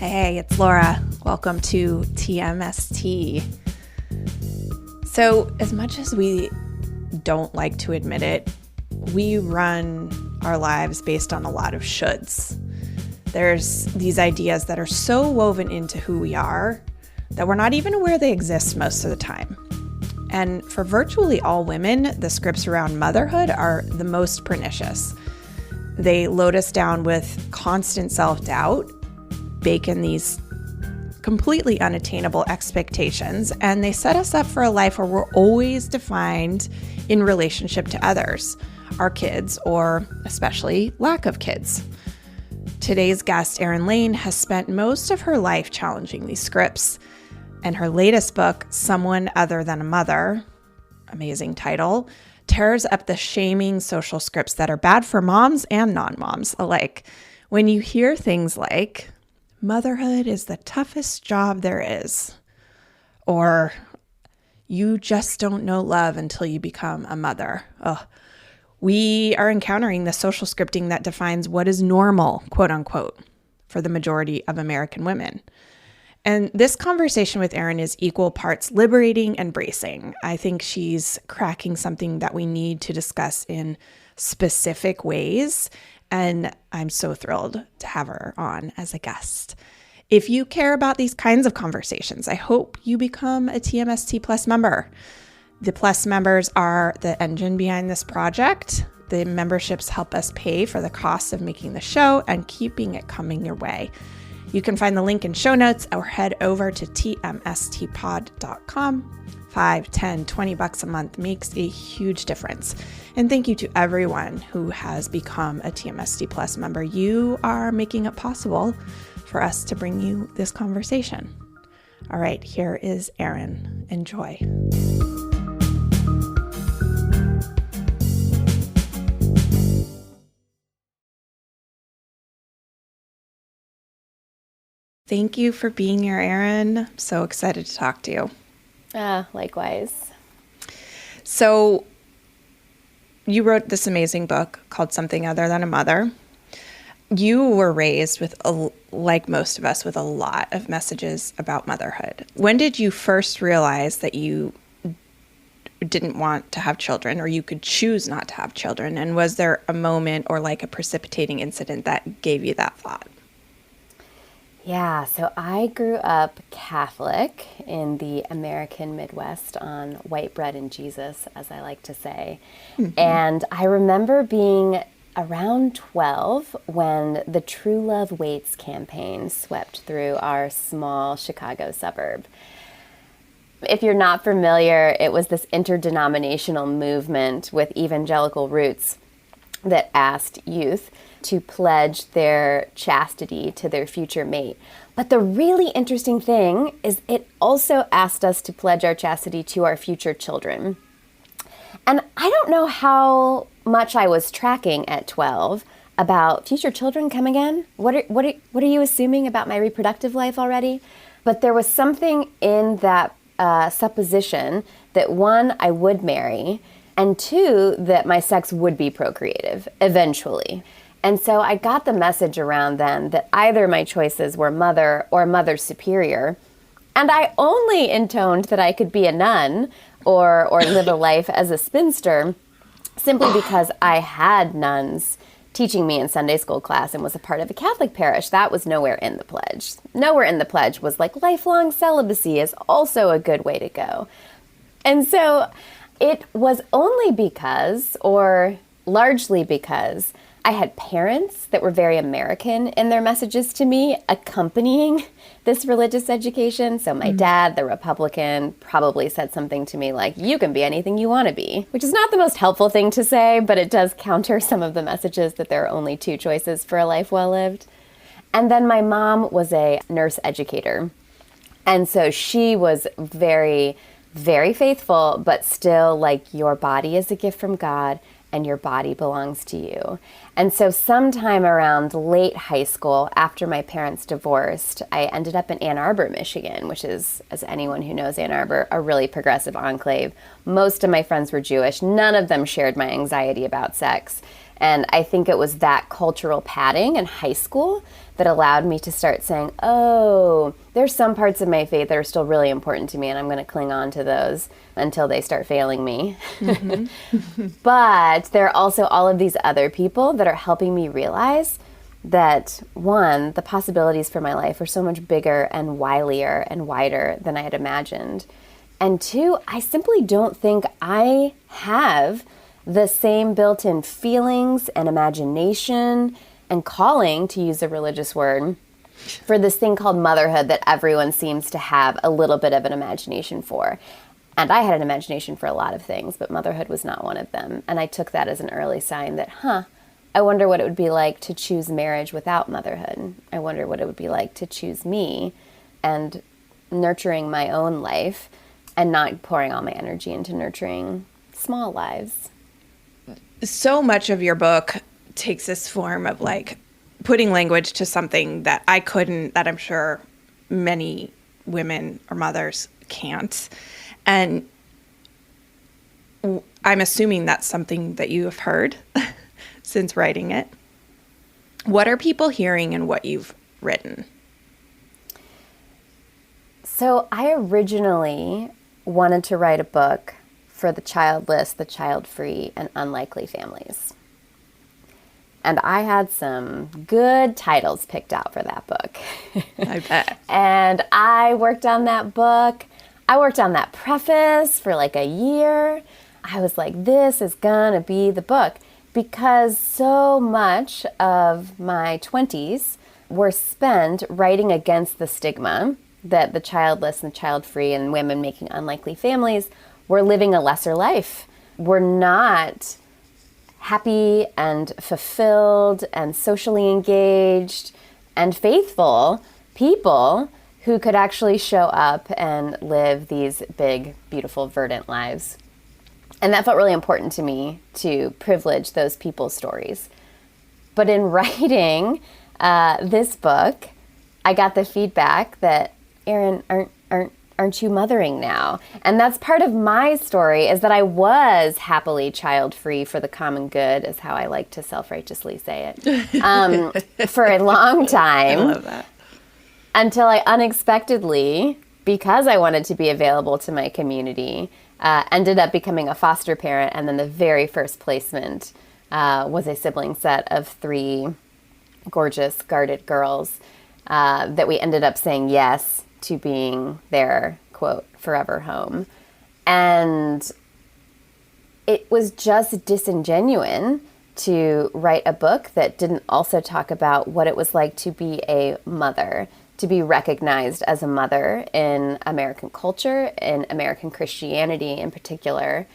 Hey, it's Laura. Welcome to TMST. So, as much as we don't like to admit it, we run our lives based on a lot of shoulds. There's these ideas that are so woven into who we are that we're not even aware they exist most of the time. And for virtually all women, the scripts around motherhood are the most pernicious. They load us down with constant self-doubt, bake in these completely unattainable expectations, and they set us up for a life where we're always defined in relationship to others, our kids, or especially lack of kids. Today's guest, Erin Lane, has spent most of her life challenging these scripts, and her latest book, Someone Other Than a Mother, amazing title, tears up the shaming social scripts that are bad for moms and non-moms alike. When you hear things like, motherhood is the toughest job there is, or you just don't know love until you become a mother. We are encountering the social scripting that defines what is normal, quote unquote, for the majority of American women. And this conversation with Erin is equal parts liberating and bracing. I think she's cracking something that we need to discuss in specific ways, and I'm so thrilled to have her on as a guest. If you care about these kinds of conversations, I hope you become a TMST Plus member. The Plus members are the engine behind this project. The memberships help us pay for the cost of making the show and keeping it coming your way. You can find the link in show notes or head over to tmstpod.com. $5, $10, $20 a month makes a huge difference. And thank you to everyone who has become a TMST Plus member. You are making it possible for us to bring you this conversation. All right, here is Erin. Enjoy. Thank you for being here, Erin. I'm so excited to talk to you. Likewise. So you wrote this amazing book called Something Other Than a Mother. You were raised with, like most of us, with a lot of messages about motherhood. When did you first realize that you didn't want to have children, or you could choose not to have children? And was there a moment or like a precipitating incident that gave you that thought? Yeah, so I grew up Catholic in the American Midwest on white bread and Jesus, as I like to say. Mm-hmm. And I remember being around 12 when the True Love Waits campaign swept through our small Chicago suburb. If you're not familiar, it was this interdenominational movement with evangelical roots that asked youth to pledge their chastity to their future mate. But the really interesting thing is it also asked us to pledge our chastity to our future children. And I don't know how much I was tracking at 12 about future children. Come again? What are you assuming about my reproductive life already? But there was something in that supposition that, one, I would marry, and two, that my sex would be procreative eventually. And so I got the message around then that either my choices were mother or mother superior. And I only intoned that I could be a nun or live a life as a spinster simply because I had nuns teaching me in Sunday school class and was a part of a Catholic parish. That was nowhere in the pledge. Nowhere in the pledge was like lifelong celibacy is also a good way to go. And so it was only because, or largely because, I had parents that were very American in their messages to me, accompanying this religious education. So my dad, the Republican, probably said something to me like, you can be anything you want to be, which is not the most helpful thing to say, but it does counter some of the messages that there are only two choices for a life well lived. And then my mom was a nurse educator. And so she was very, very faithful, but still like, your body is a gift from God and your body belongs to you. And so sometime around late high school, after my parents divorced, I ended up in Ann Arbor, Michigan, which is, as anyone who knows Ann Arbor, a really progressive enclave. Most of my friends were Jewish. None of them shared my anxiety about sex. And I think it was that cultural padding in high school that allowed me to start saying, oh, there's some parts of my faith that are still really important to me, and I'm going to cling on to those until they start failing me. Mm-hmm. But there are also all of these other people that are helping me realize that, one, the possibilities for my life are so much bigger and wilier and wider than I had imagined. And two, I simply don't think I have the same built-in feelings and imagination and calling, to use a religious word, for this thing called motherhood that everyone seems to have a little bit of an imagination for. And I had an imagination for a lot of things, but motherhood was not one of them. And I took that as an early sign that, I wonder what it would be like to choose marriage without motherhood. I wonder what it would be like to choose me and nurturing my own life and not pouring all my energy into nurturing small lives. So much of your book takes this form of like putting language to something that I couldn't, that I'm sure many women or mothers can't. And I'm assuming that's something that you have heard since writing it. What are people hearing in what you've written? So I originally wanted to write a book for the childless, the child-free, and unlikely families. And I had some good titles picked out for that book. I bet. And I worked on that book. I worked on that preface for like a year. I was like, this is gonna be the book. Because so much of my 20s were spent writing against the stigma that the childless and the child-free and women making unlikely families were living a lesser life. We're not happy and fulfilled and socially engaged and faithful people who could actually show up and live these big, beautiful, verdant lives. And that felt really important to me, to privilege those people's stories. But in writing this book, I got the feedback that, Erin, aren't you mothering now? And that's part of my story, is that I was happily child-free for the common good, is how I like to self-righteously say it, for a long time. I love that. Until I unexpectedly, because I wanted to be available to my community, ended up becoming a foster parent, and then the very first placement was a sibling set of 3 gorgeous, guarded girls that we ended up saying yes to being their, quote, forever home. And it was just disingenuous to write a book that didn't also talk about what it was like to be a mother, to be recognized as a mother in American culture, in American Christianity in particular,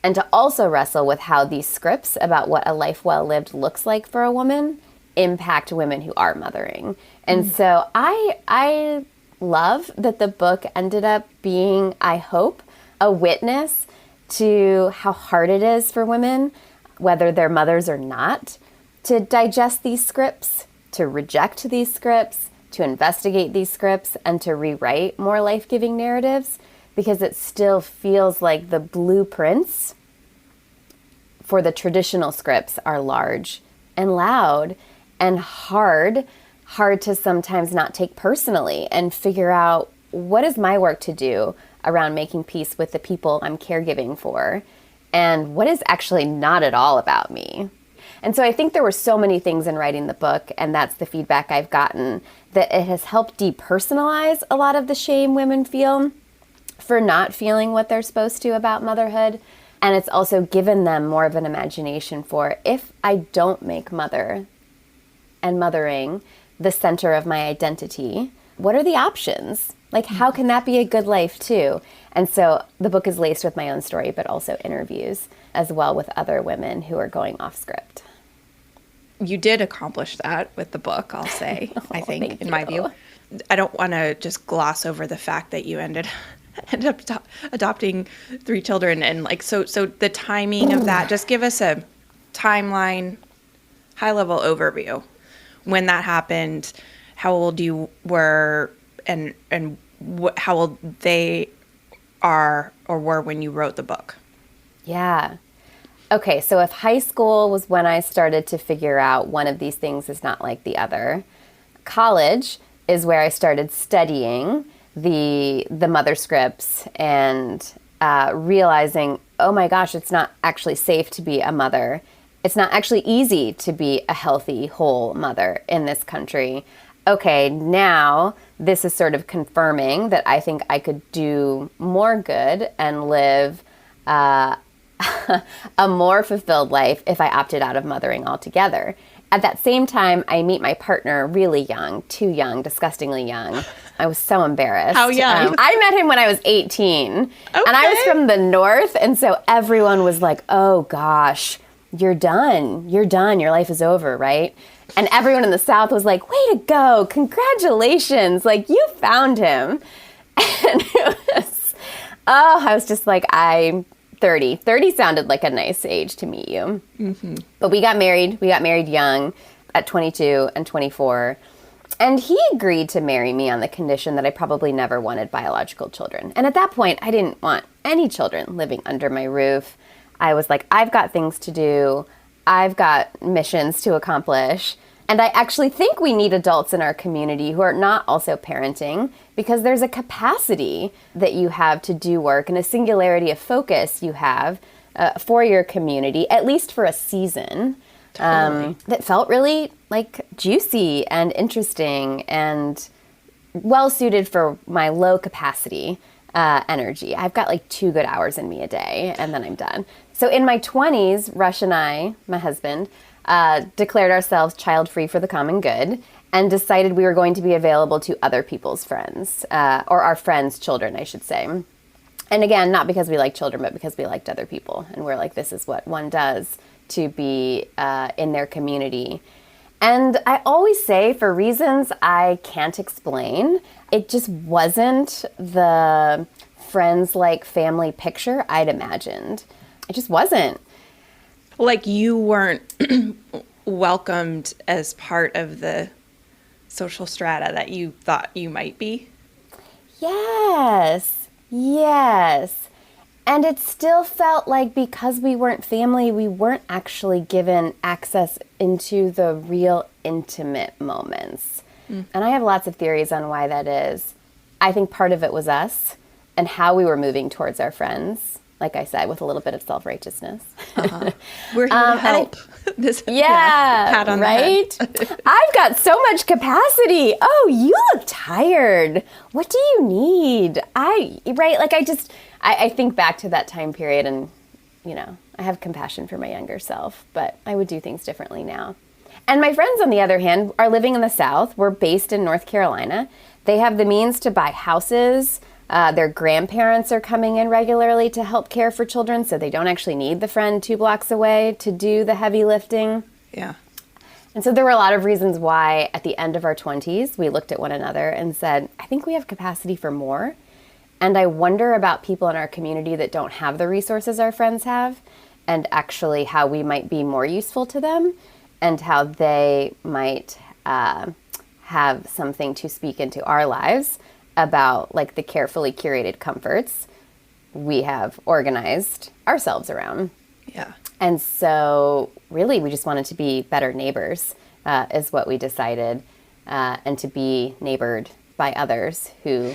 and to also wrestle with how these scripts about what a life well lived looks like for a woman impact women who are mothering. And so I love that the book ended up being, I hope, a witness to how hard it is for women, whether they're mothers or not, to digest these scripts, to reject these scripts, to investigate these scripts, and to rewrite more life-giving narratives, because it still feels like the blueprints for the traditional scripts are large and loud and hard to sometimes not take personally and figure out, what is my work to do around making peace with the people I'm caregiving for, and what is actually not at all about me. And so I think there were so many things in writing the book, and that's the feedback I've gotten, that it has helped depersonalize a lot of the shame women feel for not feeling what they're supposed to about motherhood. And it's also given them more of an imagination for, if I don't make mother and mothering the center of my identity, what are the options? Like, how can that be a good life too? And so the book is laced with my own story, but also interviews as well with other women who are going off script. You did accomplish that with the book, I'll say, I think, in my view. I don't want to just gloss over the fact that you ended up adopting 3 children. And like, so the timing of that, just give us a timeline, high-level overview. When that happened, how old you were, and how old they are or were when you wrote the book. Yeah. Okay, so if high school was when I started to figure out one of these things is not like the other, college is where I started studying the mother scripts and realizing, oh my gosh, it's not actually safe to be a mother. It's not actually easy to be a healthy, whole mother in this country. Okay, now this is sort of confirming that I think I could do more good and live a more fulfilled life if I opted out of mothering altogether. At that same time, I meet my partner really young, too young, disgustingly young. I was so embarrassed. How young? I met him when I was 18, and I was from the north, and so everyone was like, oh gosh, you're done. You're done. Your life is over, right? And everyone in the south was like, way to go. Congratulations. Like, you found him. And it was, I was just like, I'm 30. 30 sounded like a nice age to meet you. Mm-hmm. But we got married. We got married young at 22 and 24. And he agreed to marry me on the condition that I probably never wanted biological children. And at that point, I didn't want any children living under my roof. I was like, I've got things to do. I've got missions to accomplish. And I actually think we need adults in our community who are not also parenting, because there's a capacity that you have to do work and a singularity of focus you have for your community, at least for a season, that felt really like juicy and interesting and well suited for my low capacity energy. I've got like 2 good hours in me a day, and then I'm done. So in my 20s, Rush and I, my husband, declared ourselves child-free for the common good and decided we were going to be available to other people's friends, or our friends' children, I should say. And again, not because we like children, but because we liked other people. And we're like, this is what one does to be in their community. And I always say, for reasons I can't explain, it just wasn't the friends-like family picture I'd imagined. It just wasn't. Like you weren't welcomed as part of the social strata that you thought you might be? Yes. And it still felt like because we weren't family, we weren't actually given access into the real intimate moments. And I have lots of theories on why that is. I think part of it was us and how we were moving towards our friends. Like I said, with a little bit of self-righteousness. We're here to help. Pat on right? The head. I've got so much capacity. Oh, you look tired. What do you need? I think back to that time period and, I have compassion for my younger self, but I would do things differently now. And my friends, on the other hand, are living in the South. We're based in North Carolina. They have the means to buy houses. Their grandparents are coming in regularly to help care for children, so they don't actually need the friend 2 blocks away to do the heavy lifting. Yeah. And so there were a lot of reasons why at the end of our 20s, we looked at one another and said, I think we have capacity for more. And I wonder about people in our community that don't have the resources our friends have, and actually how we might be more useful to them and how they might have something to speak into our lives about like the carefully curated comforts we have organized ourselves around. Yeah. And so really we just wanted to be better neighbors is what we decided, and to be neighbored by others who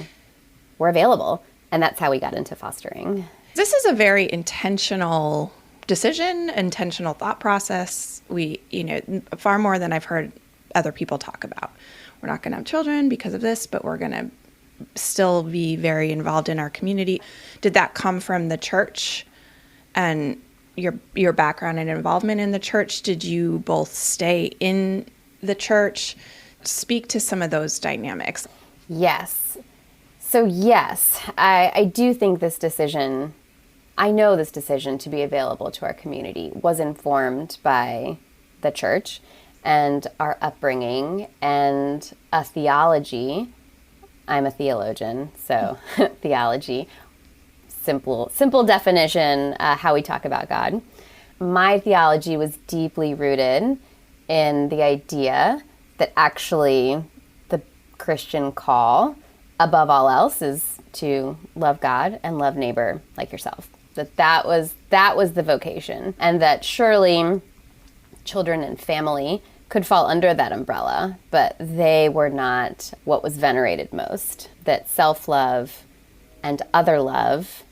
were available. And that's how we got into fostering. This is a very intentional decision, intentional thought process. We, far more than I've heard other people talk about. We're not going to have children because of this, but we're going to still be very involved in our community. Did that come from the church and your background and involvement in the church? Did you both stay in the church? Speak to some of those dynamics. Yes. So yes, I do think I know this decision to be available to our community was informed by the church and our upbringing and a theology. I'm a theologian, so theology, simple definition, how we talk about God. My theology was deeply rooted in the idea that actually the Christian call, above all else, is to love God and love neighbor like yourself. that was the vocation, and that surely children and family could fall under that umbrella, but they were not what was venerated most. That self-love and other love,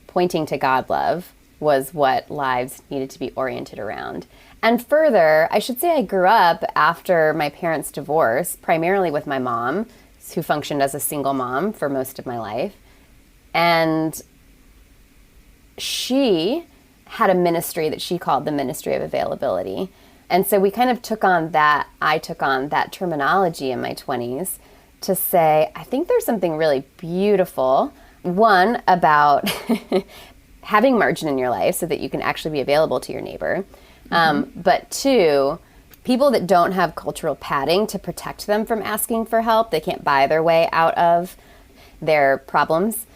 pointing to God love, was what lives needed to be oriented around. And further, I should say I grew up after my parents' divorce, primarily with my mom, who functioned as a single mom for most of my life. And she had a ministry that she called the ministry of availability. And so we kind of I took on that terminology in my 20s to say, I think there's something really beautiful, one, about having margin in your life so that you can actually be available to your neighbor. But two, people that don't have cultural padding to protect them from asking for help, they can't buy their way out of their problems,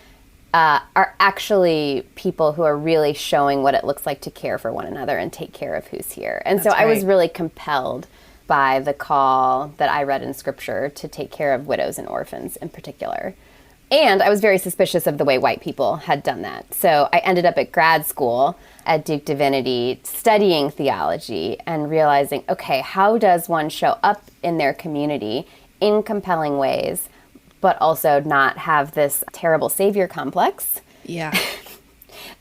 are actually people who are really showing what it looks like to care for one another and take care of who's here. And so I was really compelled by the call that I read in Scripture to take care of widows and orphans in particular. And I was very suspicious of the way white people had done that. So I ended up at grad school at Duke Divinity studying theology and realizing, okay, how does one show up in their community in compelling ways, but also not have this terrible savior complex? Yeah.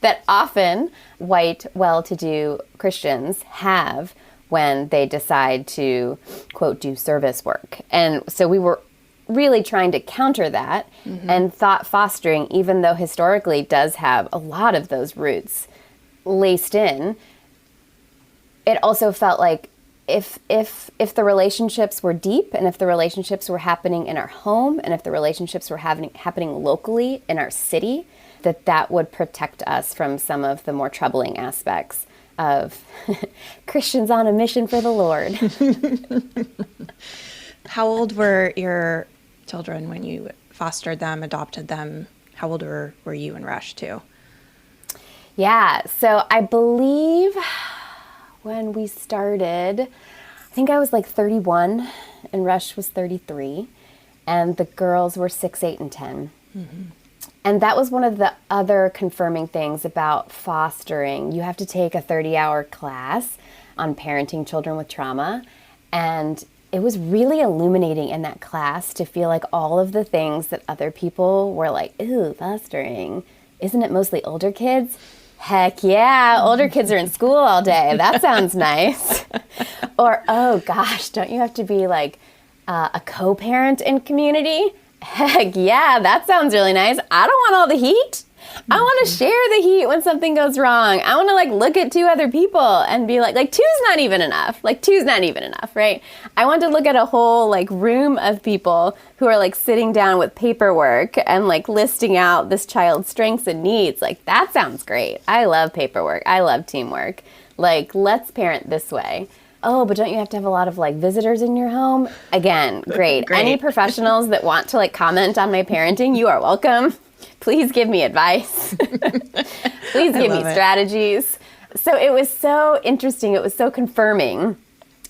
That often white, well-to-do Christians have when they decide to, quote, do service work. And so we were really trying to counter that, and thought fostering, even though historically does have a lot of those roots laced in, it also felt like if the relationships were deep, and if the relationships were happening in our home, and if the relationships were happening locally in our city, that would protect us from some of the more troubling aspects of Christians on a mission for the Lord. How old were your children when you fostered them, adopted them? How old were you and Rush too? Yeah, so I believe when we started, I think I was like 31 and Rush was 33, and the girls were 6, 8, and 10. And that was one of the other confirming things about fostering. You have to take a 30-hour class on parenting children with trauma, and it was really illuminating in that class to feel like all of the things that other people were like, ooh, fostering, isn't it mostly older kids? Heck yeah, older kids are in school all day. That sounds nice. Or, oh gosh, don't you have to be like a co-parent in community? Heck yeah, that sounds really nice. I don't want all the heat. I want to share the heat when something goes wrong. I want to like look at 2 other people and be like two's not even enough. Like 2's not even enough, right? I want to look at a whole like room of people who are like sitting down with paperwork and like listing out this child's strengths and needs. Like that sounds great. I love paperwork. I love teamwork. Like let's parent this way. Oh, but don't you have to have a lot of like visitors in your home? Again, great. Any professionals that want to like comment on my parenting, you are welcome. Please give me advice. Please give me strategies. So it was so interesting. It was so confirming,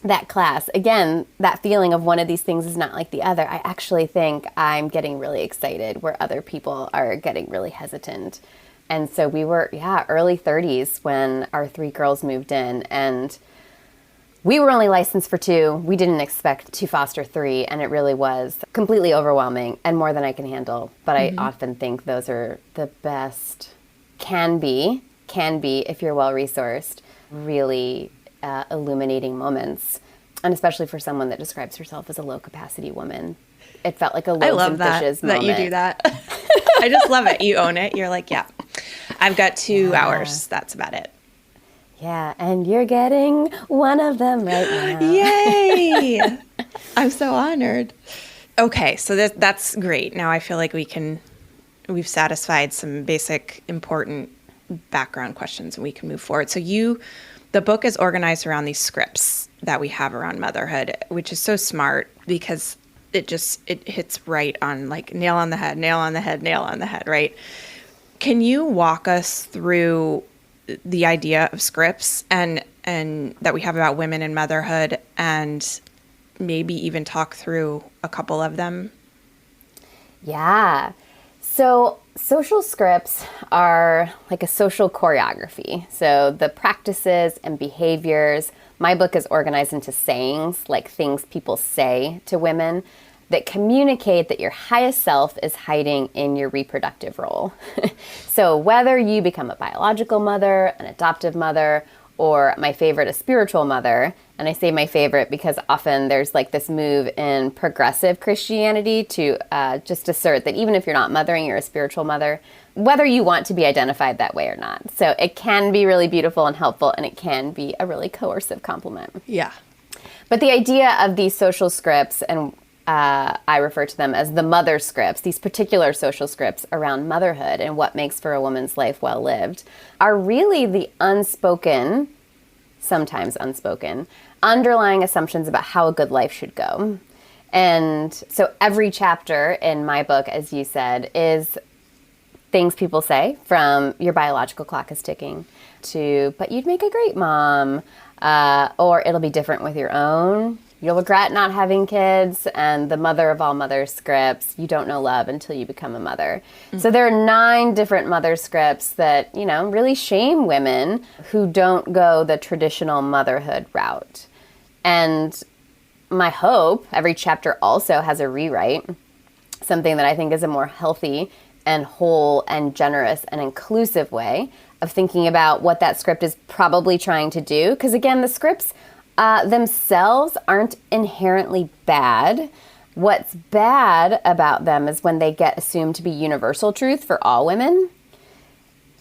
that class. Again, that feeling of one of these things is not like the other. I actually think I'm getting really excited where other people are getting really hesitant. And so we were, early 30s when our 3 girls moved in, and we were only licensed for 2. We didn't expect to foster 3, and it really was completely overwhelming and more than I can handle. But I often think those are the best, can be, if you're well-resourced, really illuminating moments. And especially for someone that describes herself as a low-capacity woman. It felt like a loaves and fishes moment. I love that you do that. I just love it. You own it. You're like, I've got 2 hours. That's about it. Yeah, and you're getting one of them right now. Yay! I'm so honored. Okay, so that's great. Now I feel like we've satisfied some basic, important background questions, and we can move forward. So the book is organized around these scripts that we have around motherhood, which is so smart because it hits right on, like, nail on the head, nail on the head, nail on the head, right? Can you walk us through the idea of scripts and that we have about women and motherhood, and maybe even talk through a couple of them? Yeah. So social scripts are like a social choreography. So the practices and behaviors, my book is organized into sayings, like things people say to women that communicate that your highest self is hiding in your reproductive role. So whether you become a biological mother, an adoptive mother, or my favorite, a spiritual mother, and I say my favorite because often there's like this move in progressive Christianity to just assert that even if you're not mothering, you're a spiritual mother, whether you want to be identified that way or not. So it can be really beautiful and helpful, and it can be a really coercive compliment. Yeah. But the idea of these social scripts, and I refer to them as the mother scripts, these particular social scripts around motherhood and what makes for a woman's life well lived, are really the unspoken, sometimes unspoken, underlying assumptions about how a good life should go. And so every chapter in my book, as you said, is things people say, from your biological clock is ticking to, but you'd make a great mom, or it'll be different with your own. You'll regret not having kids, and the mother of all mother scripts, you don't know love until you become a mother. Mm-hmm. So there are 9 different mother scripts that, really shame women who don't go the traditional motherhood route. And my hope, every chapter also has a rewrite, something that I think is a more healthy and whole and generous and inclusive way of thinking about what that script is probably trying to do. Because again, the scripts themselves aren't inherently bad. What's bad about them is when they get assumed to be universal truth for all women.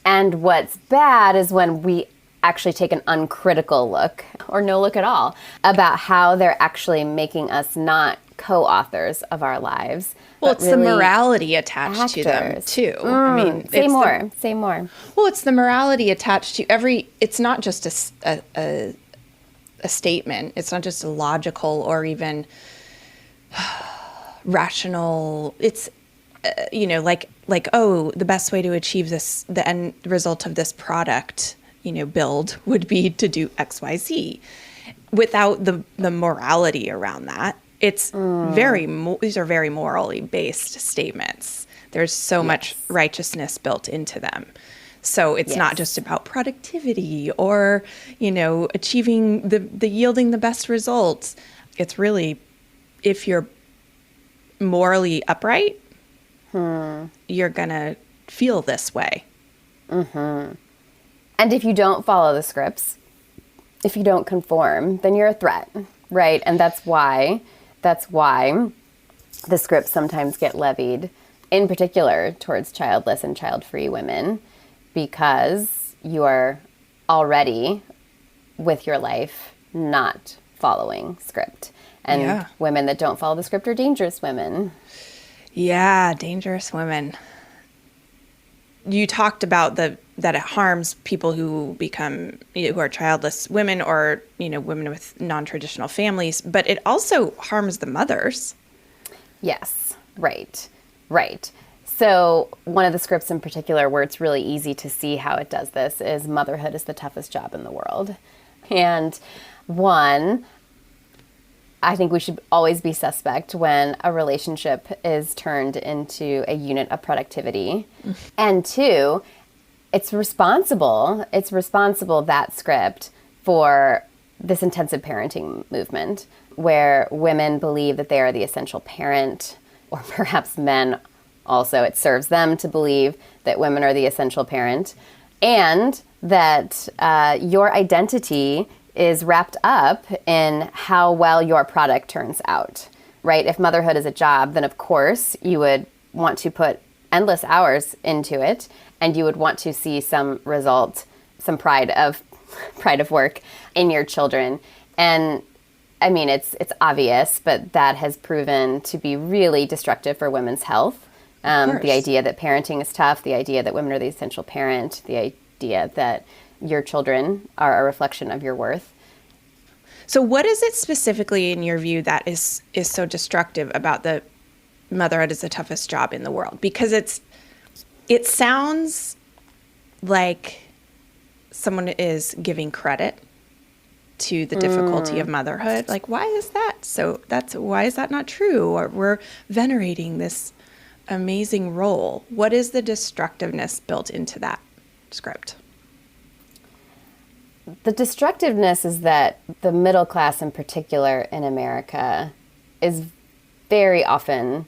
And what's bad is when we actually take an uncritical look, or no look at all, about how they're actually making us not co-authors of our lives. Well, it's really the morality attached actors. To them, too. Say more. Well, it's the morality attached to it's not just a statement. It's not just a logical or even rational. It's, the best way to achieve the end result of this product, build would be to do X, Y, Z, without the morality around that. It's these are very morally based statements. There's so much righteousness built into them. So it's not just about productivity or, achieving the yielding the best results. It's really, if you're morally upright, you're going to feel this way. Mm-hmm. And if you don't follow the scripts, if you don't conform, then you're a threat, right? And that's why the scripts sometimes get levied, in particular towards childless and child-free women, because you are already, with your life, not following script. And women that don't follow the script are dangerous women. Yeah, dangerous women. You talked about that it harms people who who are childless women, or, women with non-traditional families, but it also harms the mothers. Yes, right. So one of the scripts in particular where it's really easy to see how it does this is motherhood is the toughest job in the world. And I think we should always be suspect when a relationship is turned into a unit of productivity. And 2, it's responsible, that script, for this intensive parenting movement where women believe that they are the essential parent, or perhaps men also. It serves them to believe that women are the essential parent, and that your identity is wrapped up in how well your product turns out, right? If motherhood is a job, then of course you would want to put endless hours into it, and you would want to see some result, some pride of work in your children. And I mean, it's obvious, but that has proven to be really destructive for women's health. The idea that parenting is tough, the idea that women are the essential parent, the idea that your children are a reflection of your worth. So what is it specifically in your view that is so destructive about the motherhood is the toughest job in the world? Because it sounds like someone is giving credit to the difficulty of motherhood. Like, why is that? Why is that not true? Or we're venerating this amazing role. What is the destructiveness built into that script? The destructiveness is that the middle class in particular in America is very often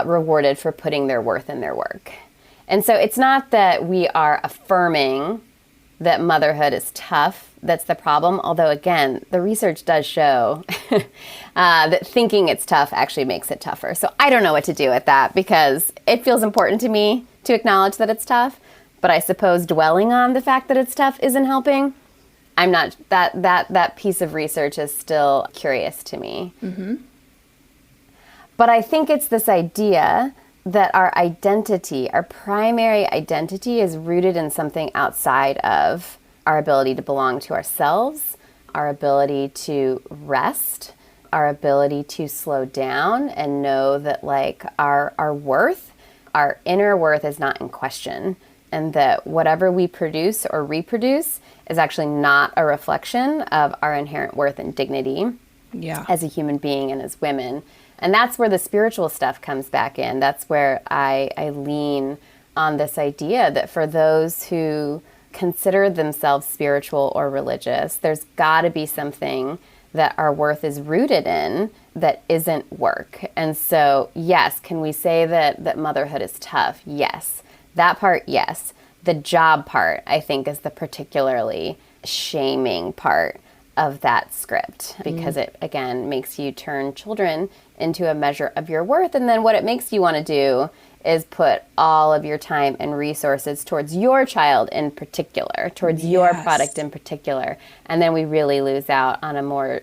rewarded for putting their worth in their work. And so it's not that we are affirming that motherhood is tough that's the problem, although again, the research does show that thinking it's tough actually makes it tougher. So I don't know what to do with that because it feels important to me to acknowledge that it's tough, but I suppose dwelling on the fact that it's tough isn't helping. I'm not, that piece of research is still curious to me. Mm-hmm. But I think it's this idea that our identity, our primary identity, is rooted in something outside of our ability to belong to ourselves, our ability to rest, our ability to slow down and know that like our worth, our inner worth is not in question, and that whatever we produce or reproduce is actually not a reflection of our inherent worth and dignity as a human being and as women. And that's where the spiritual stuff comes back in. That's where I lean on this idea that for those who consider themselves spiritual or religious, there's got to be something that our worth is rooted in that isn't work. And so, yes, can we say that motherhood is tough? Yes. That part, yes. The job part, I think, is the particularly shaming part of that script because it, again, makes you turn children into a measure of your worth. And then what it makes you want to do is put all of your time and resources towards your child in particular, towards your product in particular. And then we really lose out on a more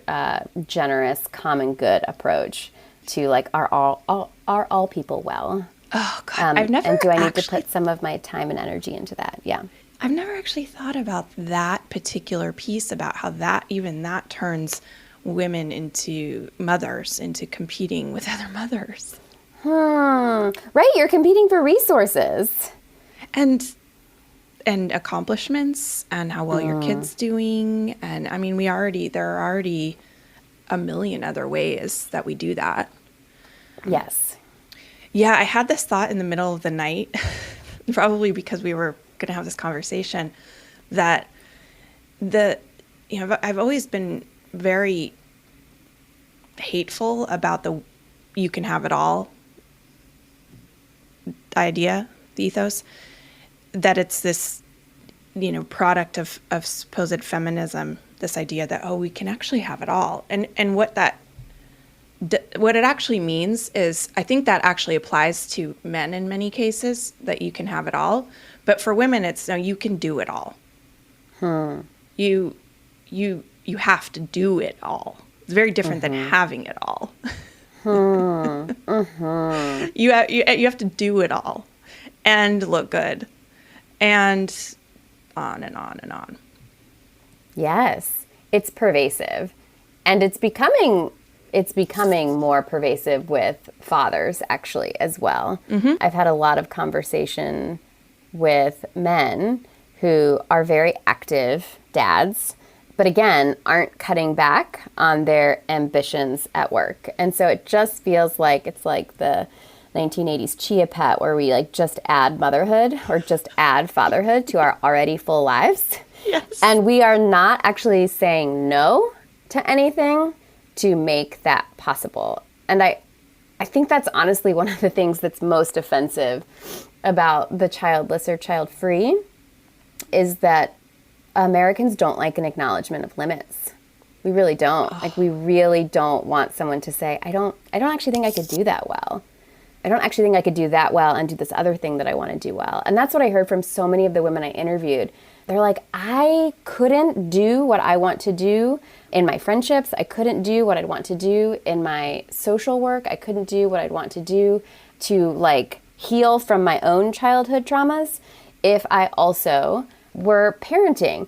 generous, common good approach to like, are all people well? Oh, God. I've never and do I need to put some of my time and energy into that? Yeah. I've never actually thought about that particular piece, about how that turns women into mothers, into competing with other mothers. Right, you're competing for resources. And accomplishments and how well your kid's doing. And I mean, there are already a million other ways that we do that. Yes. Yeah, I had this thought in the middle of the night, probably because we were going to have this conversation, that I've always been very hateful about the you can have it all idea, the ethos, that it's this, product of supposed feminism, this idea that, we can actually have it all. And what it actually means is, I think that actually applies to men in many cases, that you can have it all. But for women, it's no, you can do it all. You have to do it all. It's very different than having it all. You have to do it all and look good, and on and on and on. Yes, it's pervasive, and it's becoming more pervasive with fathers actually as well. Mm-hmm. I've had a lot of conversation with men who are very active dads, but again, aren't cutting back on their ambitions at work. And so it just feels like it's like the 1980s Chia Pet, where we like just add motherhood or just add fatherhood to our already full lives. Yes. And we are not actually saying no to anything to make that possible. And I think that's honestly one of the things that's most offensive about the childless or child-free is that Americans don't like an acknowledgement of limits. We really don't. Like, we really don't want someone to say, I don't actually think I could do that well. I don't actually think I could do that well and do this other thing that I want to do well. And that's what I heard from so many of the women I interviewed. They're like, I couldn't do what I want to do in my friendships. I couldn't do what I'd want to do in my social work. I couldn't do what I'd want to do to like heal from my own childhood traumas if I also were parenting.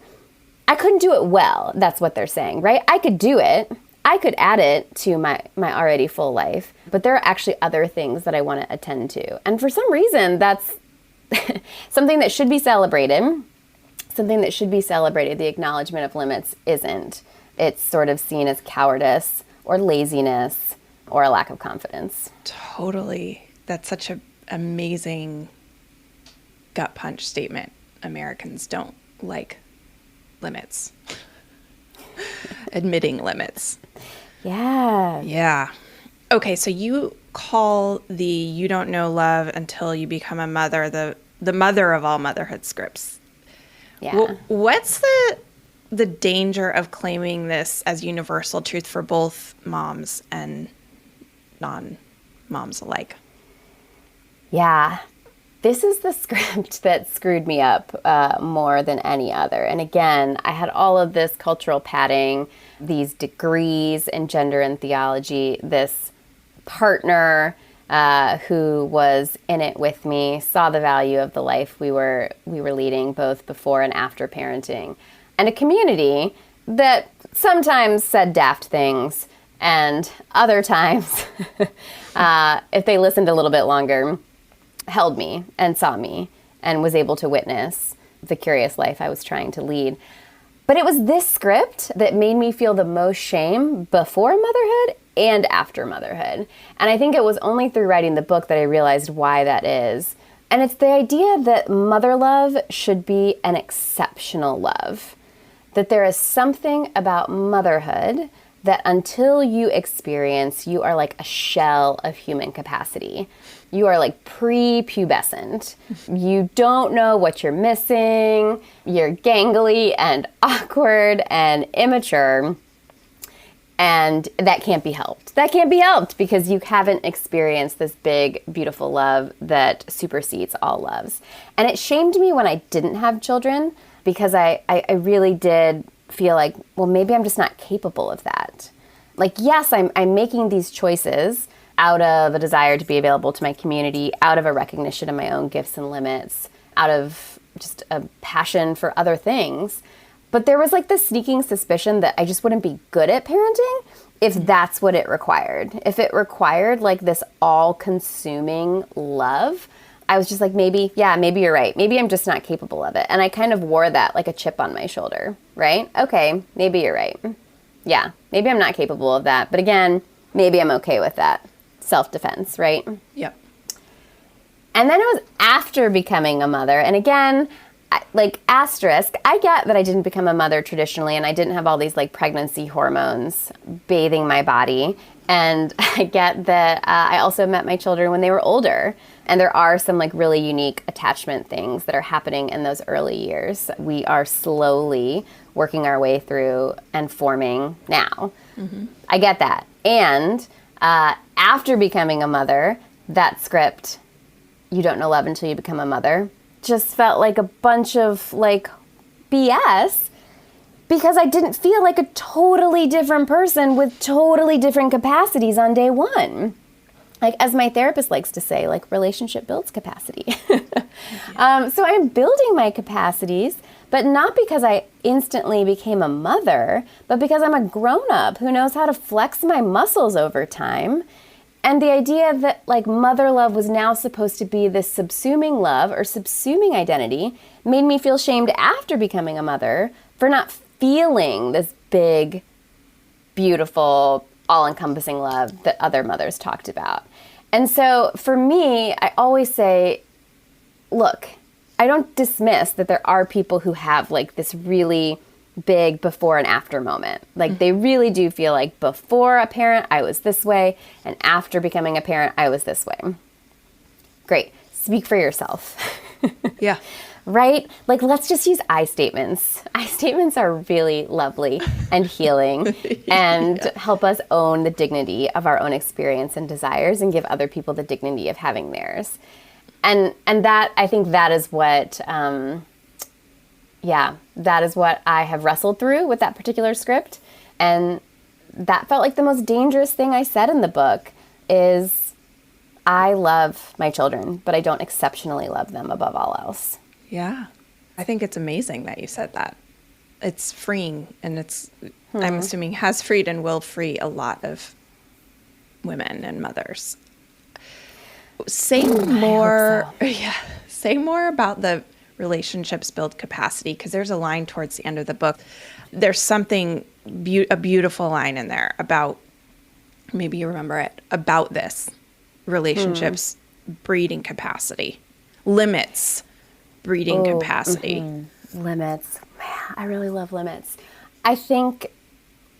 I couldn't do it well. That's what they're saying, right? I could do it. I could add it to my already full life, but there are actually other things that I want to attend to. And for some reason, that's something that should be celebrated. Something that should be celebrated, the acknowledgement of limits, isn't. It's sort of seen as cowardice or laziness or a lack of confidence. Totally. That's such amazing gut punch statement. Americans don't like limits. Admitting limits. Yeah. Yeah. Okay, so you call the "you don't know love until you become a mother" the mother of all motherhood scripts. Yeah. What's the danger of claiming this as universal truth for both moms and non-moms alike? Yeah. This is the script that screwed me up more than any other. And again, I had all of this cultural padding, these degrees in gender and theology, this partner who was in it with me, saw the value of the life we were leading both before and after parenting, and a community that sometimes said daft things and other times, if they listened a little bit longer, held me and saw me and was able to witness the curious life I was trying to lead. But it was this script that made me feel the most shame before motherhood and after motherhood. And I think it was only through writing the book that I realized why that is. And it's the idea that mother love should be an exceptional love. That there is something about motherhood that until you experience, you are like a shell of human capacity. You are like prepubescent. You don't know what you're missing. You're gangly and awkward and immature. And that can't be helped. That can't be helped because you haven't experienced this big, beautiful love that supersedes all loves. And it shamed me when I didn't have children because I really did feel like, well, maybe I'm just not capable of that. Like, yes, I'm making these choices out of a desire to be available to my community, out of a recognition of my own gifts and limits, out of just a passion for other things. But there was like this sneaking suspicion that I just wouldn't be good at parenting if that's what it required. If it required like this all-consuming love, I was just like, maybe you're right. Maybe I'm just not capable of it. And I kind of wore that like a chip on my shoulder, right? Okay, maybe you're right. Yeah, maybe I'm not capable of that. But again, maybe I'm okay with that. Self-defense, right? Yep. And then it was after becoming a mother. And again, like asterisk, I get that I didn't become a mother traditionally and I didn't have all these like pregnancy hormones bathing my body. And I get that I also met my children when they were older. And there are some like really unique attachment things that are happening in those early years. We are slowly working our way through and forming now. Mm-hmm. I get that. And after becoming a mother, that script, you don't know love until you become a mother, just felt like a bunch of like BS because I didn't feel like a totally different person with totally different capacities on day one. Like, as my therapist likes to say, like, relationship builds capacity. So I'm building my capacities, but not because I instantly became a mother, but because I'm a grown-up who knows how to flex my muscles over time. And the idea that, like, mother love was now supposed to be this subsuming love or subsuming identity made me feel shamed after becoming a mother for not feeling this big, beautiful, all-encompassing love that other mothers talked about. And so for me, I always say, look, I don't dismiss that there are people who have like this really big before and after moment. Like they really do feel like before a parent, I was this way, and after becoming a parent, I was this way. Great. Speak for yourself. Yeah. Right? Like, let's just use I statements. I statements are really lovely and healing and help us own the dignity of our own experience and desires and give other people the dignity of having theirs. And that, I think that is what, that is what I have wrestled through with that particular script. And that felt like the most dangerous thing I said in the book is I love my children, but I don't exceptionally love them above all else. Yeah. I think it's amazing that you said that. It's freeing, and it's, I'm assuming, has freed and will free a lot of women and mothers. Say more. So. Yeah. Say more about the relationships build capacity, because there's a line towards the end of the book. There's something, a beautiful line in there about, maybe you remember it, about this. Relationships breeding capacity. Limits breeding capacity. Limits. Man, I really love limits. I think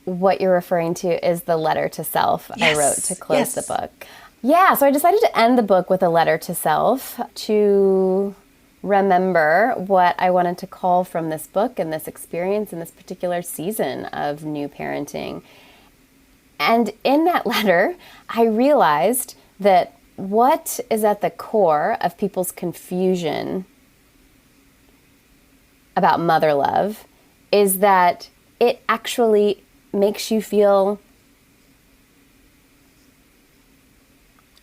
what you're referring to is the letter to self I wrote to close the book. Yeah, so I decided to end the book with a letter to self to remember what I wanted to call from this book and this experience in this particular season of new parenting. And in that letter, I realized that what is at the core of people's confusion about mother love is that it actually makes you feel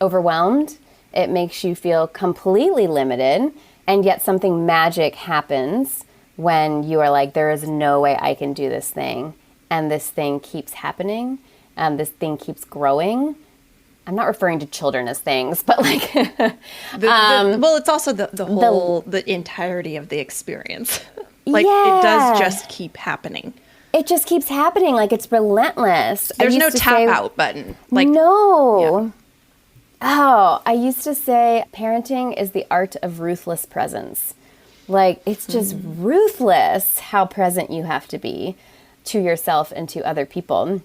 overwhelmed. It makes you feel completely limited. And yet something magic happens when you are like, there is no way I can do this thing. And this thing keeps happening. This thing keeps growing. I'm not referring to children as things, but like... well, it's also the entirety of the experience. Like, it does just keep happening. It just keeps happening. Like, it's relentless. There's no tap out button. Like, no. Yeah. Oh, I used to say parenting is the art of ruthless presence. Like, it's just ruthless how present you have to be to yourself and to other people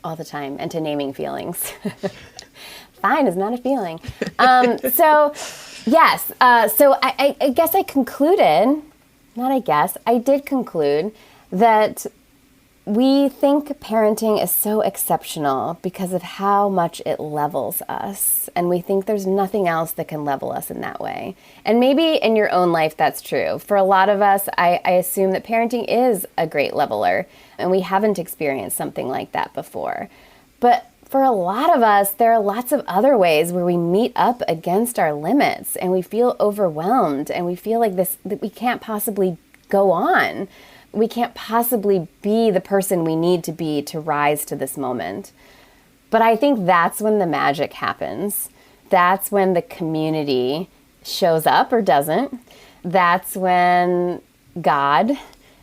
all the time, and to naming feelings. Fine is not a feeling. So, yes. So I guess I did conclude that we think parenting is so exceptional because of how much it levels us. And we think there's nothing else that can level us in that way. And maybe in your own life, that's true. For a lot of us, I assume that parenting is a great leveler, and we haven't experienced something like that before. But for a lot of us, there are lots of other ways where we meet up against our limits and we feel overwhelmed and we feel like that we can't possibly go on. We can't possibly be the person we need to be to rise to this moment. But I think that's when the magic happens. That's when the community shows up or doesn't. That's when God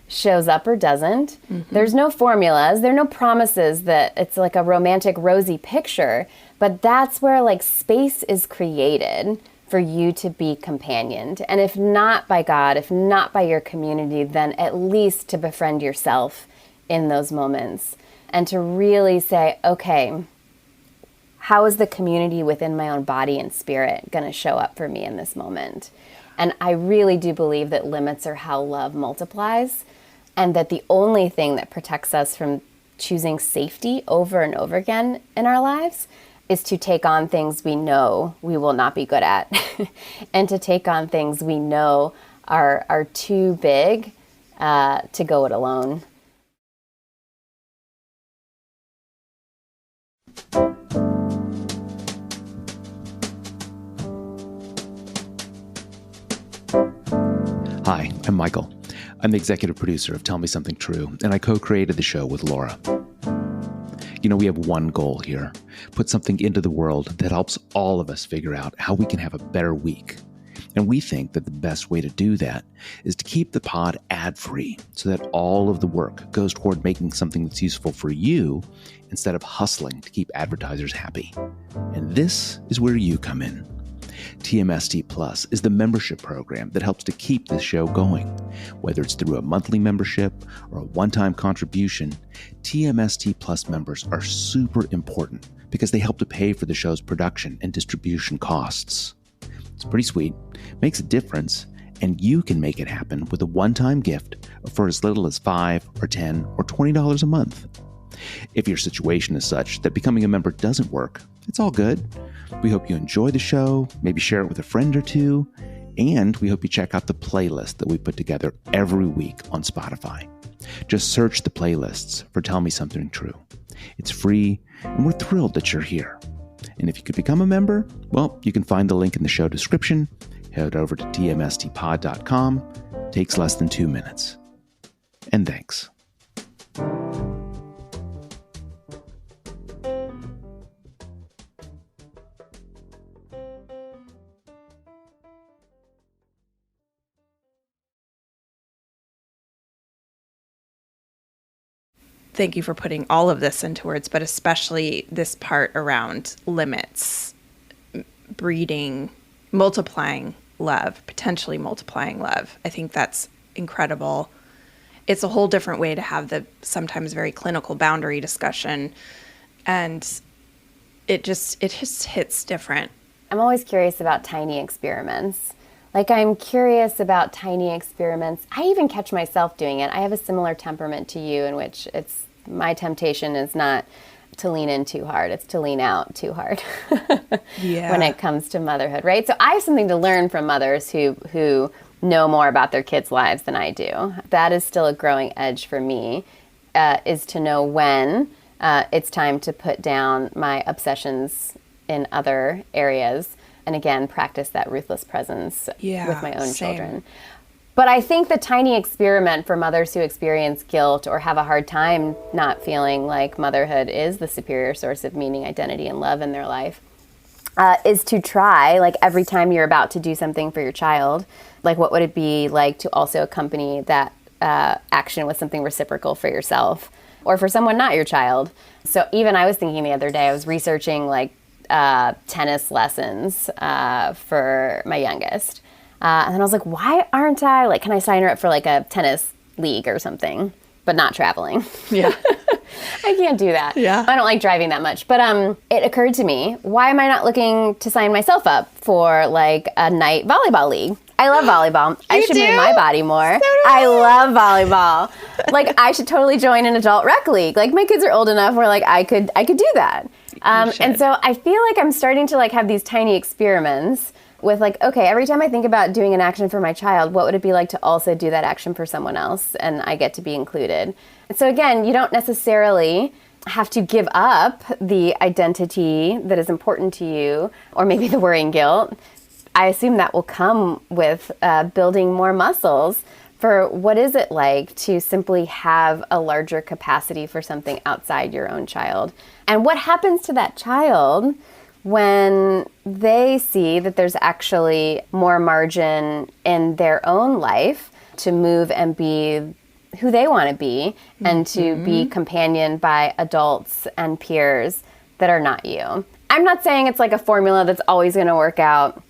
shows up or doesn't. There's no formulas. There are no promises that it's like a romantic, rosy picture. But that's where like space is created for you to be companioned. And if not by God, if not by your community, then at least to befriend yourself in those moments and to really say, okay, how is the community within my own body and spirit going to show up for me in this moment? And I really do believe that limits are how love multiplies, and that the only thing that protects us from choosing safety over and over again in our lives is to take on things we know we will not be good at and to take on things we know are too big to go it alone. Hi, I'm Michael. I'm the executive producer of Tell Me Something True, and I co-created the show with Laura. You know, we have one goal here: put something into the world that helps all of us figure out how we can have a better week. And we think that the best way to do that is to keep the pod ad-free so that all of the work goes toward making something that's useful for you instead of hustling to keep advertisers happy. And this is where you come in. TMST Plus is the membership program that helps to keep this show going. Whether it's through a monthly membership or a one-time contribution, TMST Plus members are super important because they help to pay for the show's production and distribution costs. It's pretty sweet, makes a difference, and you can make it happen with a one-time gift for as little as $5 or $10 or $20 a month. If your situation is such that becoming a member doesn't work, it's all good. We hope you enjoy the show, maybe share it with a friend or two, and we hope you check out the playlist that we put together every week on Spotify. Just search the playlists for Tell Me Something True. It's free, and we're thrilled that you're here. And if you could become a member, well, you can find the link in the show description. Head over to tmstpod.com. Takes less than 2 minutes. And thanks. Thank you for putting all of this into words, but especially this part around limits. multiplying love, potentially multiplying love. I think that's incredible. It's a whole different way to have the sometimes very clinical boundary discussion. And it just hits different. I'm always curious about tiny experiments. Like, I'm curious about tiny experiments. I even catch myself doing it. I have a similar temperament to you, in which my temptation is not to lean in too hard. It's to lean out too hard when it comes to motherhood, right? So I have something to learn from mothers who know more about their kids' lives than I do. That is still a growing edge for me, is to know when it's time to put down my obsessions in other areas, and again, practice that ruthless presence with my own children. But I think the tiny experiment for mothers who experience guilt or have a hard time not feeling like motherhood is the superior source of meaning, identity, and love in their life is to try, like, every time you're about to do something for your child, like, what would it be like to also accompany that action with something reciprocal for yourself or for someone not your child? So even I was thinking the other day, I was researching, like, tennis lessons for my youngest. And then I was like, why aren't I, like, can I sign her up for, like, a tennis league or something, but not traveling? Yeah. I can't do that. Yeah. I don't like driving that much. But it occurred to me, why am I not looking to sign myself up for, like, a night volleyball league? I love volleyball. I should move my body more. So I love volleyball. Like, I should totally join an adult rec league. Like, my kids are old enough where, like, I could do that. And so I feel like I'm starting to, like, have these tiny experiments with, like, okay, every time I think about doing an action for my child, what would it be like to also do that action for someone else? And I get to be included. And so again, you don't necessarily have to give up the identity that is important to you, or maybe the worrying guilt. I assume that will come with building more muscles for what is it like to simply have a larger capacity for something outside your own child. And what happens to that child when they see that there's actually more margin in their own life to move and be who they want to be, and to be companioned by adults and peers that are not you. I'm not saying it's like a formula that's always going to work out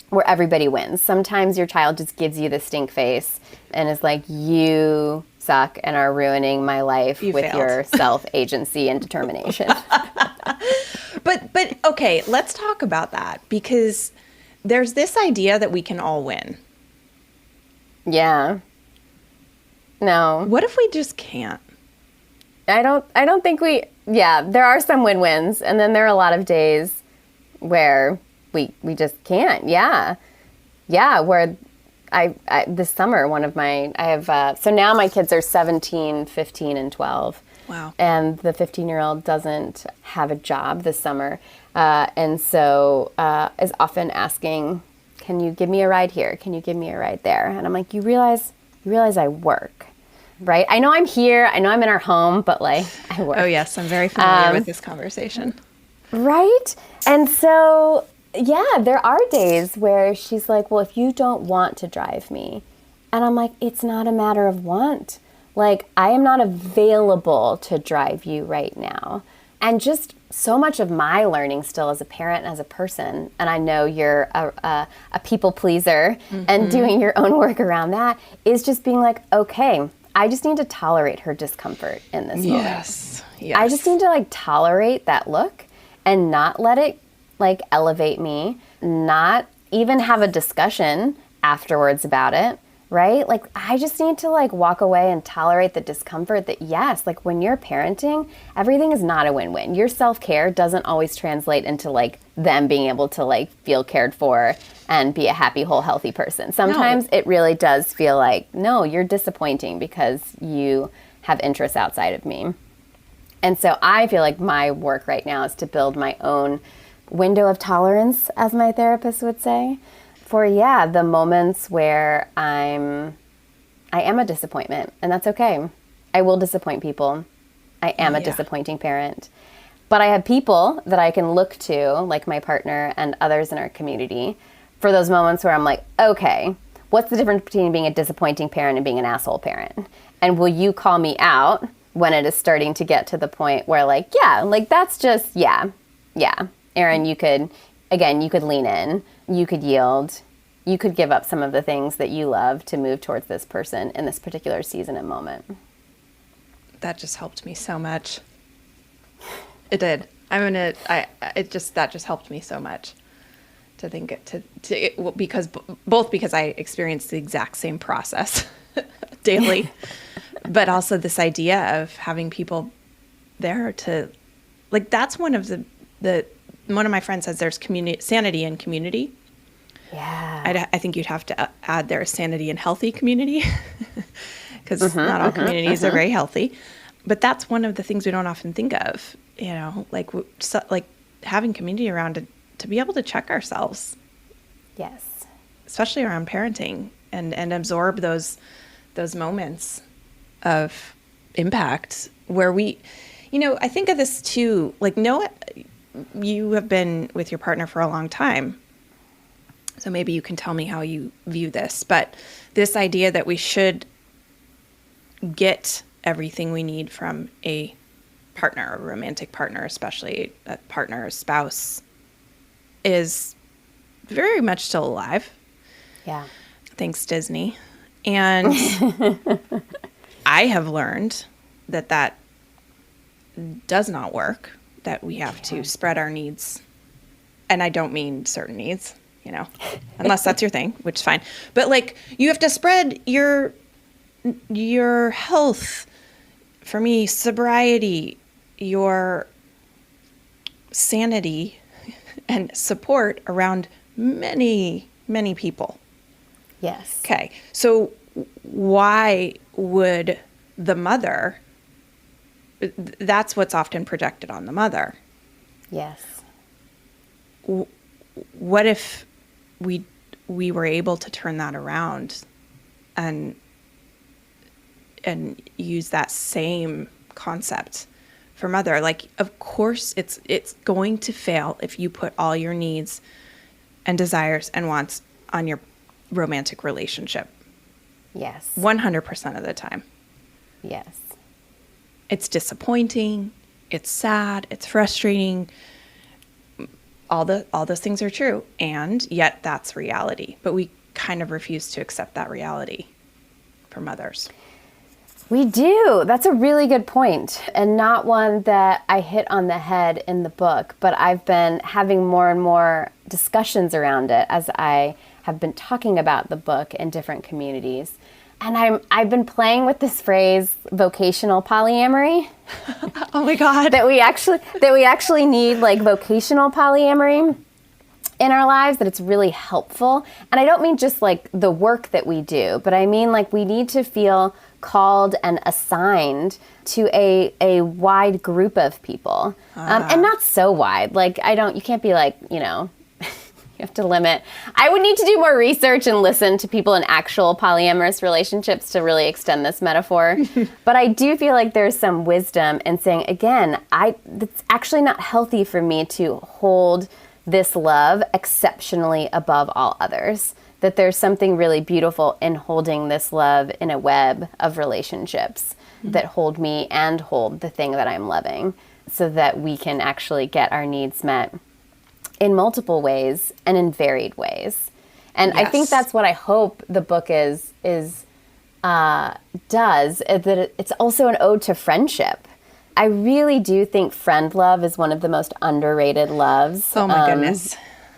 where everybody wins. Sometimes your child just gives you the stink face and is like, you suck and are ruining my life with your self-agency and determination. But okay, let's talk about that, because there's this idea that we can all win. Yeah. No. What if we just can't? I don't think there are some win-wins, and then there are a lot of days where we just can't. Yeah. Yeah, where I this summer, so now my kids are 17, 15, and 12. Wow. And the 15-year-old doesn't have a job this summer. And so is often asking, can you give me a ride here? Can you give me a ride there? And I'm like, you realize I work, right? I know I'm here. I know I'm in our home, but, like, I work. Oh, yes. I'm very familiar with this conversation. Right? And so, yeah, there are days where she's like, well, if you don't want to drive me. And I'm like, it's not a matter of want. Like, I am not available to drive you right now. And just so much of my learning still as a parent and as a person, and I know you're a people pleaser and doing your own work around that, is just being like, okay, I just need to tolerate her discomfort in this moment. Yes. I just need to, like, tolerate that look and not let it, like, elevate me, not even have a discussion afterwards about it. Right? Like, I just need to, like, walk away and tolerate the discomfort that, yes, like, when you're parenting, everything is not a win-win. Your self-care doesn't always translate into, like, them being able to, like, feel cared for and be a happy, whole, healthy person. Sometimes it really does feel like, no, you're disappointing because you have interests outside of me. And so I feel like my work right now is to build my own window of tolerance, as my therapist would say, for, the moments where I am a disappointment, and that's okay. I will disappoint people. I am a disappointing parent. But I have people that I can look to, like my partner and others in our community, for those moments where I'm like, okay, what's the difference between being a disappointing parent and being an asshole parent? And will you call me out when it is starting to get to the point where, like, that's just, Erin, again, you could lean in, you could yield, you could give up some of the things that you love to move towards this person in this particular season and moment. That just helped me so much. It did. That just helped me so much to think because I experienced the exact same process daily, but also this idea of having people there to, like, that's one of one of my friends says there's sanity in community. Yeah. I think you'd have to add there's sanity in healthy community because not all communities are very healthy, but that's one of the things we don't often think of, like having community around to be able to check ourselves. Yes. Especially around parenting and absorb those moments of impact where we, I think of this too, like, Noah, you have been with your partner for a long time. So maybe you can tell me how you view this, but this idea that we should get everything we need from a partner, a romantic partner, especially a partner, a spouse, is very much still alive. Yeah. Thanks, Disney. And I have learned that does not work, that we have to spread our needs. And I don't mean certain needs, unless that's your thing, which is fine. But like, you have to spread your health, for me, sobriety, your sanity and support around many, many people. Yes. Okay. So why would the mother, that's what's often projected on the mother. Yes. What if we were able to turn that around and use that same concept for mother? Like, of course it's going to fail if you put all your needs and desires and wants on your romantic relationship. Yes. 100% of the time. Yes. It's disappointing, it's sad, it's frustrating. All those things are true, and yet that's reality. But we kind of refuse to accept that reality for mothers. We do. That's a really good point, and not one that I hit on the head in the book, but I've been having more and more discussions around it as I have been talking about the book in different communities. And I've been playing with this phrase, vocational polyamory. Oh my God. that we actually need, like, vocational polyamory in our lives, that it's really helpful. And I don't mean just like the work that we do, but I mean, like, we need to feel called and assigned to a wide group of people. And not so wide. Like, you can't be like, you have to limit. I would need to do more research and listen to people in actual polyamorous relationships to really extend this metaphor. But I do feel like there's some wisdom in saying, again, it's actually not healthy for me to hold this love exceptionally above all others. That there's something really beautiful in holding this love in a web of relationships that hold me and hold the thing that I'm loving, so that we can actually get our needs met in multiple ways and in varied ways. And yes. I think that's what I hope the book does, that it's also an ode to friendship. I really do think friend love is one of the most underrated loves. Oh my goodness.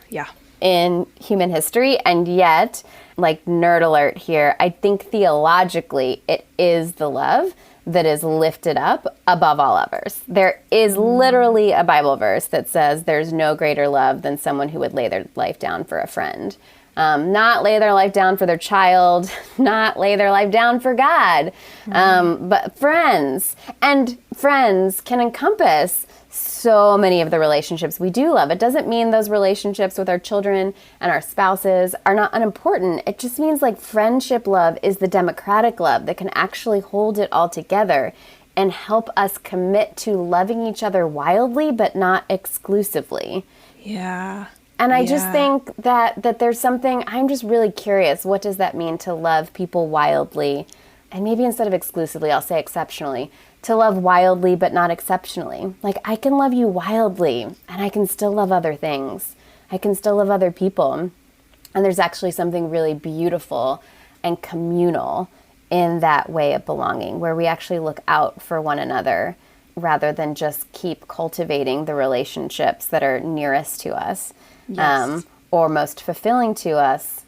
Yeah. In human history. And yet, like, nerd alert here, I think theologically it is the love that is lifted up above all others. There is literally a Bible verse that says there's no greater love than someone who would lay their life down for a friend. Not lay their life down for their child, not lay their life down for God, but friends. And friends can encompass so many of the relationships we do love. It doesn't mean those relationships with our children and our spouses are not unimportant. It just means, like, friendship love is the democratic love that can actually hold it all together and help us commit to loving each other wildly, but not exclusively. Yeah. And I just think that there's something, I'm just really curious, what does that mean to love people wildly? And maybe instead of exclusively, I'll say exceptionally. To love wildly, but not exceptionally. Like, I can love you wildly, and I can still love other things. I can still love other people. And there's actually something really beautiful and communal in that way of belonging, where we actually look out for one another rather than just keep cultivating the relationships that are nearest to us, or most fulfilling to us,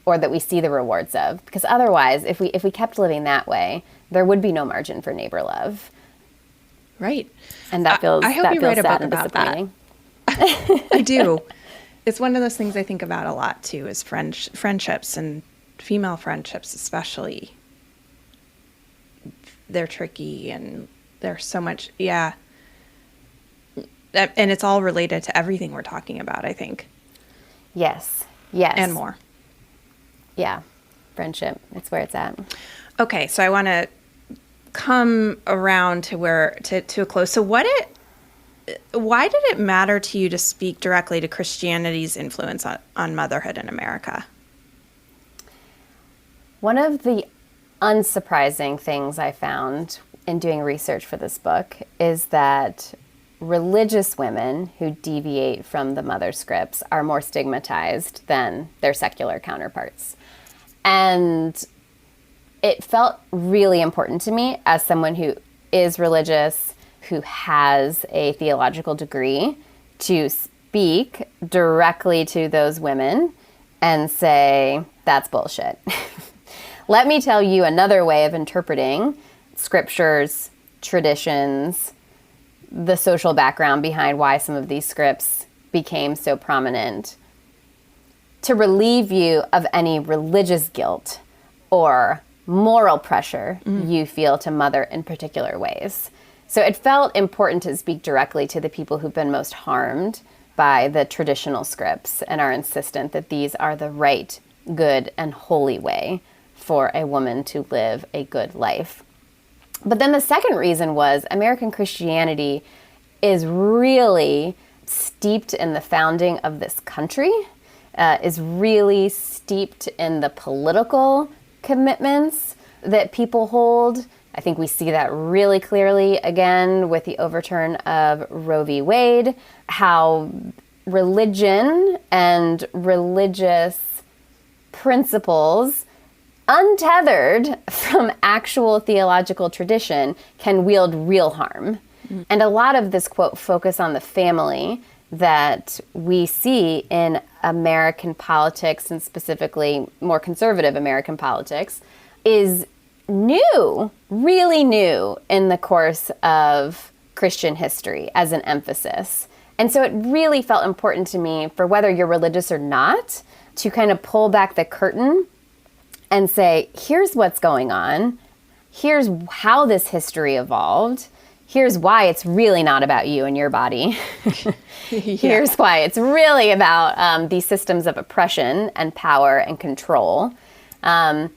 or that we see the rewards of. Because otherwise, if we kept living that way, there would be no margin for neighbor love. Right. And that feels I hope you write a book about disappointing. That. I do. It's one of those things I think about a lot too, is friendships, and female friendships especially. They're tricky, and there's so much, and it's all related to everything we're talking about, I think. Yes. And more. Yeah. Friendship. It's where it's at. Okay. So I want to come around to a close. So why did it matter to you to speak directly to Christianity's influence on motherhood in America? One of the unsurprising things I found in doing research for this book is that religious women who deviate from the mother scripts are more stigmatized than their secular counterparts. And it felt really important to me, as someone who is religious, who has a theological degree, to speak directly to those women and say, that's bullshit. Let me tell you another way of interpreting scriptures, traditions, the social background behind why some of these scripts became so prominent, to relieve you of any religious guilt or moral pressure you feel to mother in particular ways. So it felt important to speak directly to the people who've been most harmed by the traditional scripts and are insistent that these are the right, good, and holy way for a woman to live a good life. But then the second reason was American Christianity is really steeped in the founding of this country, is really steeped in the political commitments that people hold. I think we see that really clearly again with the overturn of Roe v. Wade, how religion and religious principles untethered from actual theological tradition can wield real harm. And a lot of this, quote, focus on the family that we see in American politics, and specifically more conservative American politics, is new, really new in the course of Christian history as an emphasis. And so it really felt important to me, for whether you're religious or not, to kind of pull back the curtain and say, here's what's going on. Here's how this history evolved. Here's why it's really not about you and your body. Here's why it's really about these systems of oppression and power and control. And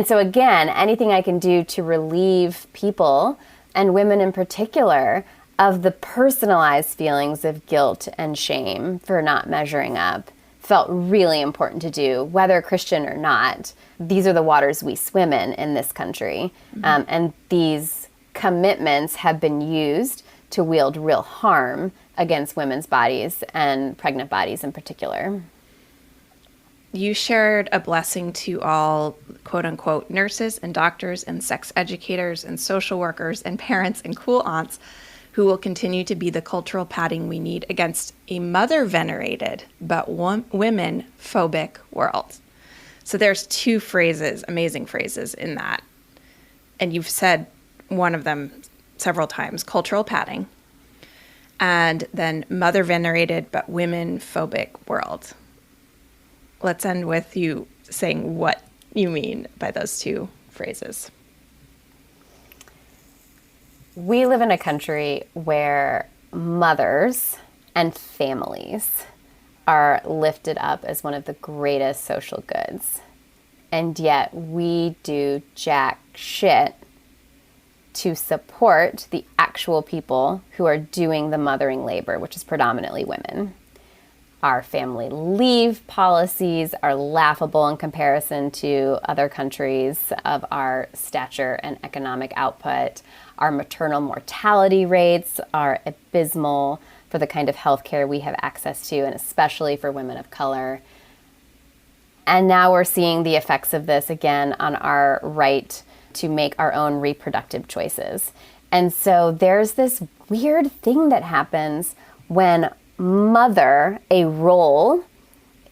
so again, anything I can do to relieve people, and women in particular, of the personalized feelings of guilt and shame for not measuring up, felt really important to do, whether Christian or not. These are the waters we swim in this country. And these commitments have been used to wield real harm against women's bodies, and pregnant bodies in particular. You shared a blessing to all, quote unquote, nurses and doctors and sex educators and social workers and parents and cool aunts who will continue to be the cultural padding we need against a mother-venerated but women-phobic world. So there's two phrases, amazing phrases in that. And you've said one of them several times, cultural padding, and then mother-venerated but women-phobic world. Let's end with you saying what you mean by those two phrases. We live in a country where mothers and families are lifted up as one of the greatest social goods. And yet we do jack shit to support the actual people who are doing the mothering labor, which is predominantly women. Our family leave policies are laughable in comparison to other countries of our stature and economic output. Our maternal mortality rates are abysmal. for the kind of healthcare we have access to, and especially for women of color. And now we're seeing the effects of this again on our right to make our own reproductive choices. And so there's this weird thing that happens when mother, a role,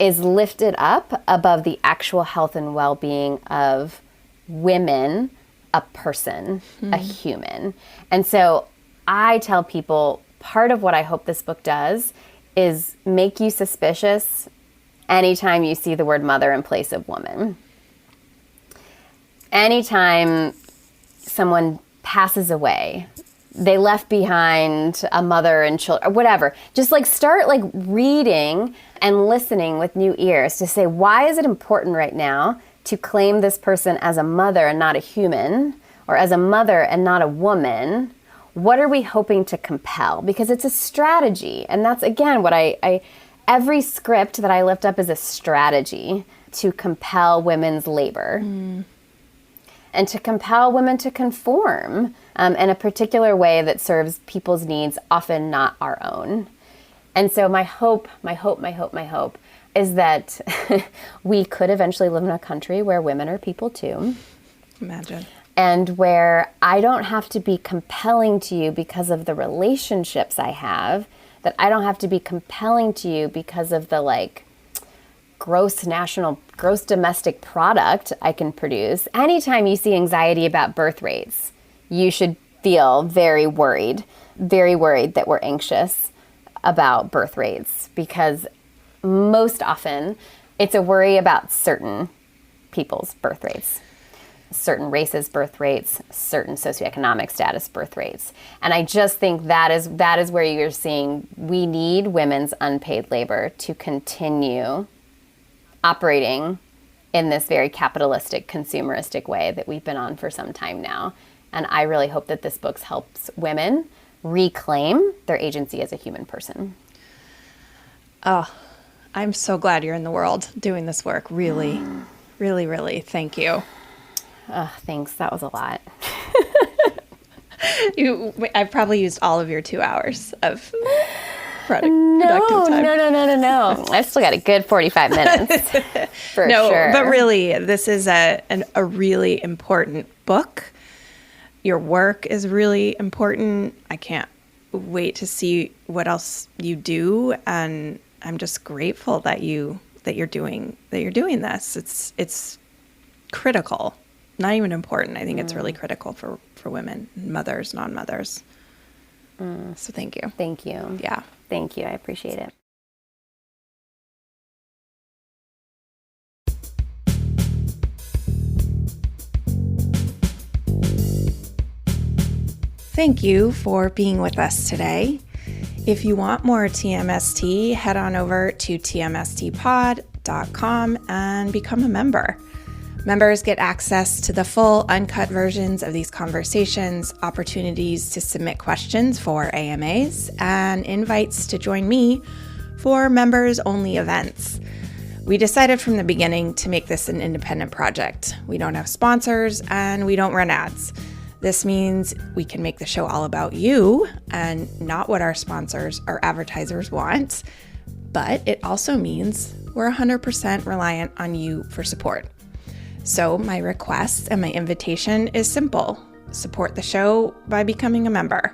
is lifted up above the actual health and well-being of women, a person, a human. And so I tell people, part of what I hope this book does is make you suspicious anytime you see the word mother in place of woman. Anytime someone passes away, they left behind a mother and children, or whatever. Just like start like reading and listening with new ears to say, why is it important right now to claim this person as a mother and not a human, or as a mother and not a woman? What are we hoping to compel? Because it's a strategy. And that's, again, what every script that I lift up is a strategy to compel women's labor. And to compel women to conform in a particular way that serves people's needs, often not our own. And so my hope is that we could eventually live in a country where women are people too. Imagine. And where I don't have to be compelling to you because of the relationships I have, that I don't have to be compelling to you because of the like gross domestic product I can produce. Anytime you see anxiety about birth rates, you should feel very worried that we're anxious about birth rates, because most often it's a worry about certain people's birth rates, certain races' birth rates, certain socioeconomic status birth rates. And I just think that is where you're seeing we need women's unpaid labor to continue operating in this very capitalistic, consumeristic way that we've been on for some time now. And I really hope that this book helps women reclaim their agency as a human person. Oh, I'm so glad you're in the world doing this work. Really, really, really. Thank you. Oh, thanks. That was a lot. I've probably used all of your 2 hours of productive time. No. I've still got a good 45 minutes for sure. But really, this is a really important book. Your work is really important. I can't wait to see what else you do, and I'm just grateful that you're doing this. It's critical. Not even important. I think it's really critical for women, mothers, non-mothers. So thank you. Thank you. Yeah. Thank you. I appreciate it. Thank you for being with us today. If you want more TMST, head on over to tmstpod.com and become a member. Members get access to the full uncut versions of these conversations, opportunities to submit questions for AMAs, and invites to join me for members-only events. We decided from the beginning to make this an independent project. We don't have sponsors and we don't run ads. This means we can make the show all about you and not what our sponsors or advertisers want, but it also means we're 100% reliant on you for support. So my request and my invitation is simple. Support the show by becoming a member.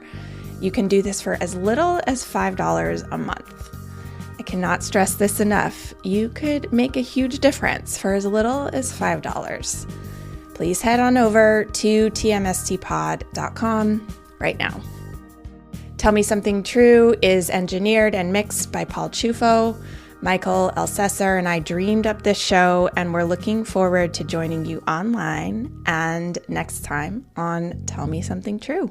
You can do this for as little as $5 a month. I cannot stress this enough. You could make a huge difference for as little as $5. Please head on over to tmstpod.com right now. Tell Me Something True is engineered and mixed by Paul Chufo. Michael Elsesser and I dreamed up this show, and we're looking forward to joining you online and next time on Tell Me Something True.